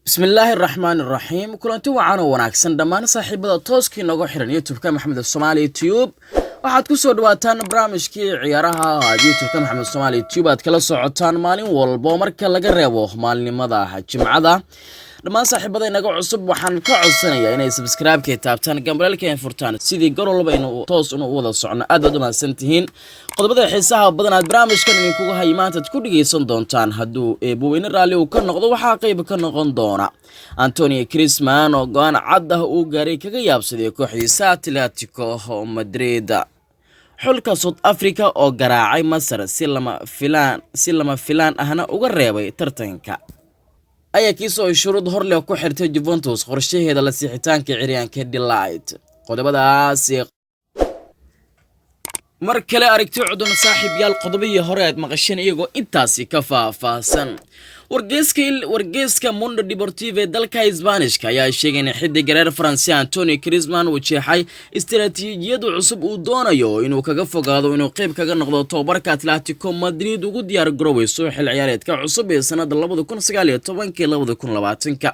بسم الله الرحمن الرحيم كلنتي وعانا wanaagsan dhamaan saaxiibada tooskii nagu xiran YouTube-ka Maxamed Soomaali YouTube waxaad ku soo dhawaataan barnaamijkii ciyaaraha YouTube-ka Maxamed Soomaali YouTube aad kala socotaan maalin walba marka laga reebo maalinimada Jimcada dhamaan saaxiibada inaga cusub waxaan ka codsanayaa inay subscribe-ka taabtaan gambalelka ay furtaan sidii goor walba inuu toos u wada socno aad u mahadsantihiin qodobada xiisaha badan aad barnaamijkan idinkugu hay maanta ku dhageysan doontaan hadduu eeboweyne raali uu ka noqdo waxaa qayb ka noqon doona Antonio Griezmann oo go'aan cad ah uu gaaray kaga yaabsaday kooxdiisa Atletico Madrid xulka South Africa oo garaacay Masar si lama filaan ahna uga reebay tartanka ayaa kiisoo shuruud hor leh ku xirtay Juventus qorshaheeda la siixitaanka ciyaaryahanka Delight qodobadaas mar kale aragti cudun saaxiib yaal qodobadii hore aad maqasheen iyagoo intaasi ka faahfaahsan wargeyska Mundo Deportivo dalka Isbaanishka ayaa sheegay in xidig reer Faransi Antonio Griezmann uu jeexay istiraatiijiyad cusub uu doonayo inuu kaga fogaado inuu qayb kaga noqdo tababarka Atletico Madrid ugu diyaar garoweyso xil ciyaareedka cusub ee sanada 2019-2020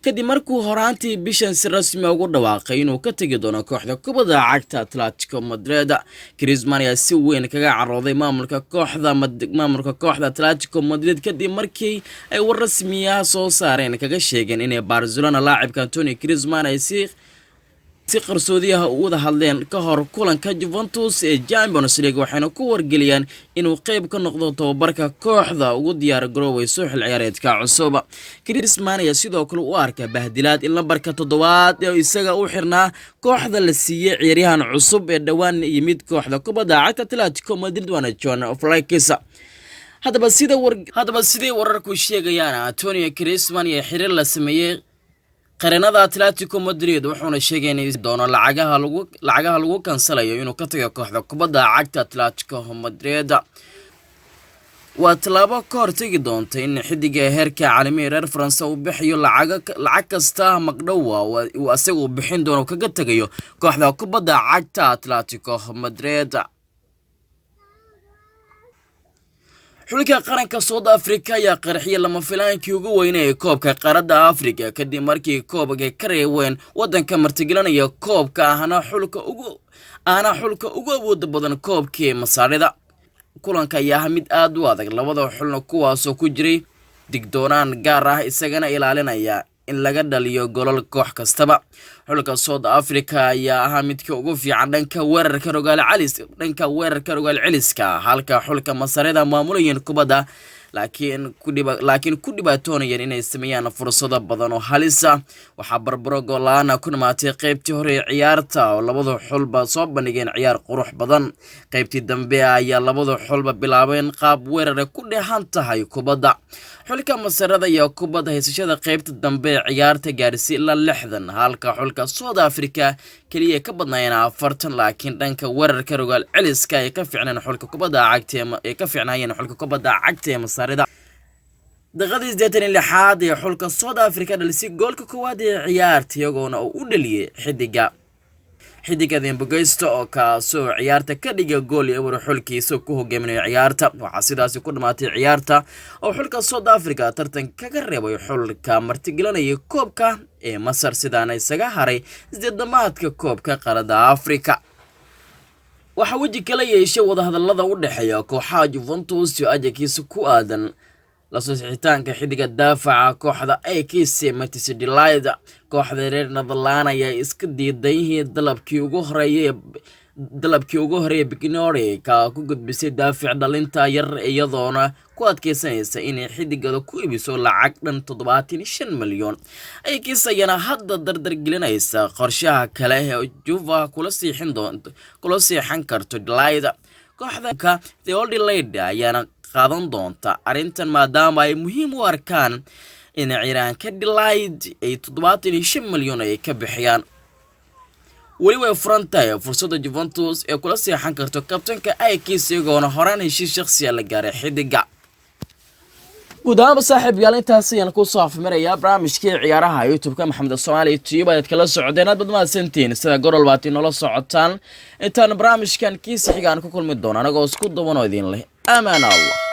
kadib markuu horaantii bishan si rasmi ah ugu dhawaaqay inuu ka tagi doono kooxda kubadda cagta Atletico Madrid. Griezmann ayaa si weyn kaga carooday maamulka kooxda Atletico Madrid kadib markii ay war rasmi ah soo saareen kaga sheegeen in Barcelona laacibka Antonio Griezmann ay si qarsoodi ah u wada hadleen ka hor kulanka Juventus ee Champions League waxayna ku wargeliyeen inuu qayb ka noqdo tababarka kooxda ugu diyaar garoweyso xil ciyaareedka cusub. Griezmann ayaa sidoo kale u arkay bahdilaad in lambarka 7 ee isaga u xirnaa kooxda la siiyay ciyaaryahan cusub ee dhawaan yimid kooxda kubadda cagta Atletico Madrid waana John Flakes. hadaba sidii wararku sheegayaan Antonio Griezmann iyo xiriir la sameeyay qaranada Atletico Madrid wuxuuna sheegay in doono lacagaha lagu kansalayo inuu ka tago kooxda kubadda cagta Atletico Madrid. waa talaabo ka hortagi doonta in xidiga heerka caalamiga reer Faransa uu bixiyo lacag kasta magdhow uu asagu bixin doono kaga tagayo kooxda kubadda cagta Atletico Madrid. xulka qaranka South Africa ayaa qarxiyay lama filaankii ugu weynaa ee koobka qaarada Afrika kadib markii koobka ka reeween wadanka martigelinaya koobka ahna xulka ugu awood badan koobkii Masaarida. kulanka ayaa mid aad u adag labada xulna kuwaas oo ku jiray digdoonaan gaar ah isagana ilaalinaya in laga dhaliyo golol koox kastaba. xulka South Africa ayaa midka ugu fiican dhanka weerarka rogaal celiska halka xulka Masaarida maamulayeen kubadda laakiin ku dhibaatoonayeen inay sameeyaan fursado badan oo halis ah. waxaa barbaro goolaana ku dhamaatay qaybtii hore ee ciyaarta oo labada xulba soo bandhigeen ciyaar qurux badan. qaybtii dambe ayaa labada xulba bilaabeen qaab weerar ku dheehan tahay kubadda. xulka Masaarida iyo kubadda haysashada qaybta dambe ee ciyaarta gaarsi ilaa 60 halka xulka South Africa kaliya ka badnaayeen 40 laakiin dhanka weerarka rogaal celiska ay ka fiicnaan xulka kubadda cagta ee Masaarida. daqiiqadii 86 ee xulka South Africa dhalisay goolka koowaad ee ciyaarta iyagoona u dhaliyay xidiga Dembogesto oo ka soo ciyaarta ka dhigay gool ee xulkiisa ku hogaaminaya ciyaarta. waxaa sidaas ku dhamaatay ciyaarta oo xulka South Africa tartanka kaga reebay xulka martigelinaya koobka ee Masar sidaana isaga haray isdamaadka koobka qaarada Afrika. waxa waji kala yeeshay wada hadallada u dhaxeeya kooxaha Juventus iyo Ajax ku aadan la soo saxiitaanka xidiga daafaca kooxda AS Manchester United. kooxda reer Netherlands ayaa iska diiday dalabkii ugu horeeyay Bignore ka ku gudbisay daafac dhalinta yar iyadoona ku adkeysanaysa inay xidigada ku iibiso lacag dhan 75 milyan. AS ayana hadda dardar gelinaysa qorshaha kale ee Juve kula siixan karto Delight. kooxda The Old Lady ayaana qaadan doonta arintan maadaama ay muhiim u arkaan in ciyaaryahanka Delight ay 75 milyan ay ka bixiyaan. weli way furantay fursadda Juventus ee kula siixan karto kabtanka AS iyagoona horaan heshiis shakhsi ah la gaaray xidiga. gudaha saaxiib yaal intaas ayaan ku soo afmaraya barnaamijkii ciyaaraha YouTube-ka Maxamed Soomaali YouTube aad kala socdeen aad badmaadsantiin sida gorol baati nolol socotaan intaan barnaamijkan kiisa xigaan ku kulmi doona anagoo isku dabanoo idin leh amaan Allah.